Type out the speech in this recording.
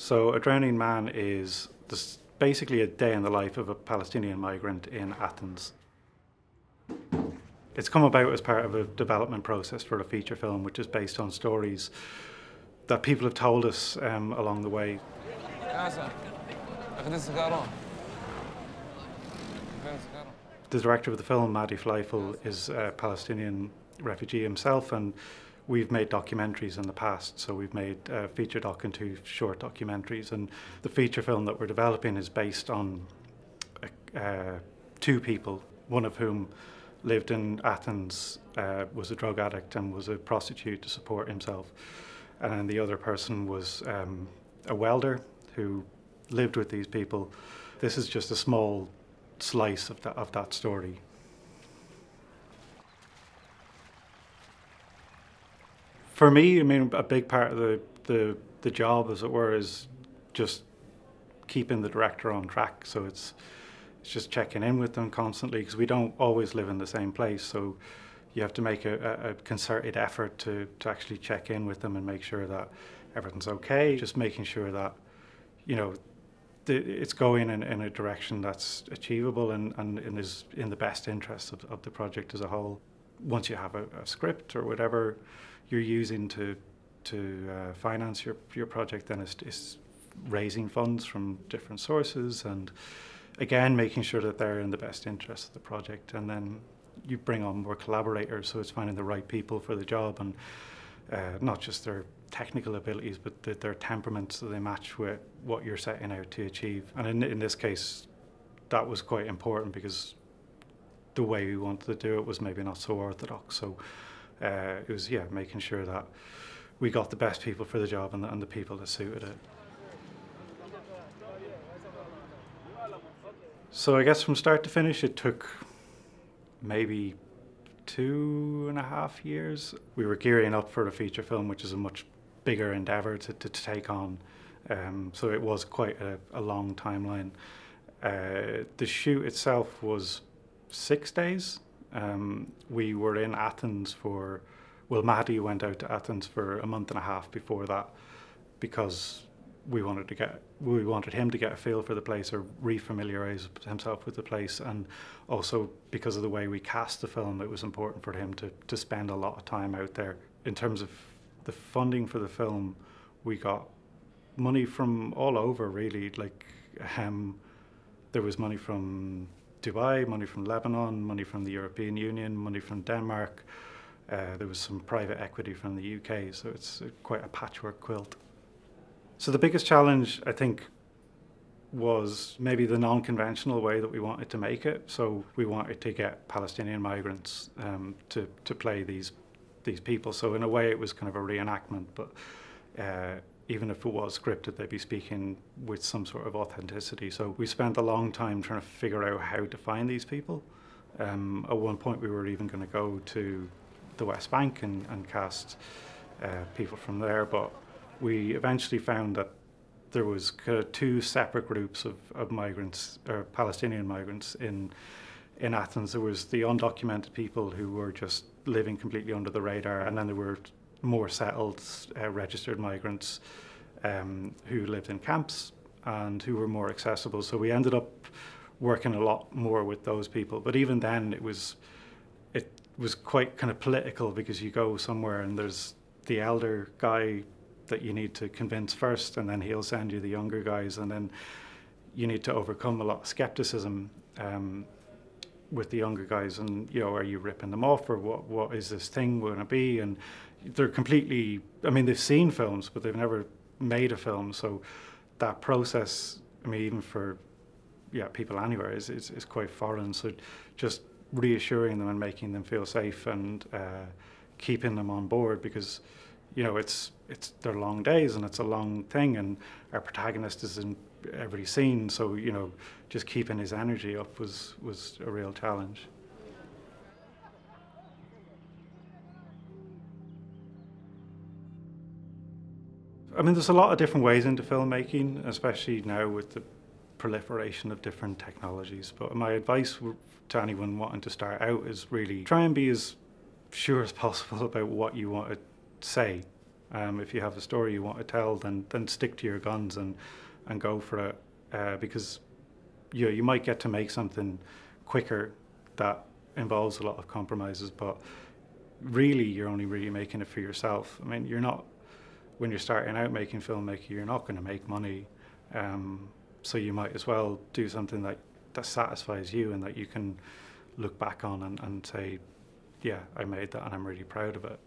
So A Drowning Man is basically a day in the life of a Palestinian migrant in Athens. It's come about as part of a development process for a feature film, which is based on stories that people have told us along the way. The director of the film, Madi Fleifel, is a Palestinian refugee himself, and we've made documentaries in the past. So we've made a feature doc and 2 short documentaries, and the feature film that we're developing is based on 2 people, one of whom lived in Athens, was a drug addict and was a prostitute to support himself. And then the other person was a welder who lived with these people. This is just a small slice of that story. For me, I mean, a big part of the job, as it were, is just keeping the director on track. So it's just checking in with them constantly, because we don't always live in the same place. So you have to make a concerted effort to actually check in with them and make sure that everything's okay. Just making sure that, you know, it's going in a direction that's achievable and is in the best interest of the project as a whole. Once you have a script or whatever you're using to finance your project, then it's raising funds from different sources, and again making sure that they're in the best interest of the project. And then you bring on more collaborators, so it's finding the right people for the job, and not just their technical abilities, but their temperaments, so they match with what you're setting out to achieve. And in this case, that was quite important, because the way we wanted to do it was maybe not so orthodox. So it was, yeah, making sure that we got the best people for the job and the people that suited it. So I guess from start to finish, it took maybe 2.5 years. We were gearing up for a feature film, which is a much bigger endeavour to take on. So it was quite a long timeline. The shoot itself was 6 days. We were in Athens Madi went out to Athens for a month and a half before that, because we wanted him to get a feel for the place, or refamiliarize himself with the place, and also because of the way we cast the film, it was important for him to spend a lot of time out there. In terms of the funding for the film, we got money from all over, really. Like there was money from Dubai, money from Lebanon, money from the European Union, money from Denmark. There was some private equity from the UK, so it's quite a patchwork quilt. So the biggest challenge, I think, was maybe the non-conventional way that we wanted to make it. So we wanted to get Palestinian migrants to play these people. So in a way, it was kind of a reenactment, but even if it was scripted, they'd be speaking with some sort of authenticity. So we spent a long time trying to figure out how to find these people. At one point, we were even going to go to the West Bank and cast people from there, but we eventually found that there was kind of 2 separate groups of migrants, or Palestinian migrants in Athens. There was the undocumented people who were just living completely under the radar, and then there were more settled, registered migrants who lived in camps and who were more accessible. So we ended up working a lot more with those people. But even then, it was quite kind of political, because you go somewhere and there's the elder guy that you need to convince first, and then he'll send you the younger guys, and then you need to overcome a lot of skepticism with the younger guys. And, you know, are you ripping them off, or what is this thing going to be? And they're completely, I mean, they've seen films, but they've never made a film. So that process, I mean, even for people anywhere, is quite foreign. So just reassuring them and making them feel safe, and keeping them on board, because, you know, they're long days and it's a long thing, and our protagonist is in every scene. So, you know, just keeping his energy up was a real challenge. I mean, there's a lot of different ways into filmmaking, especially now with the proliferation of different technologies. But my advice to anyone wanting to start out is really try and be as sure as possible about what you want to say. If you have a story you want to tell, then stick to your guns and go for it, because you might get to make something quicker that involves a lot of compromises, but really you're only really making it for yourself. I mean, when you're starting out making filmmaking, you're not going to make money, so you might as well do something that satisfies you and that you can look back on and say, yeah, I made that and I'm really proud of it.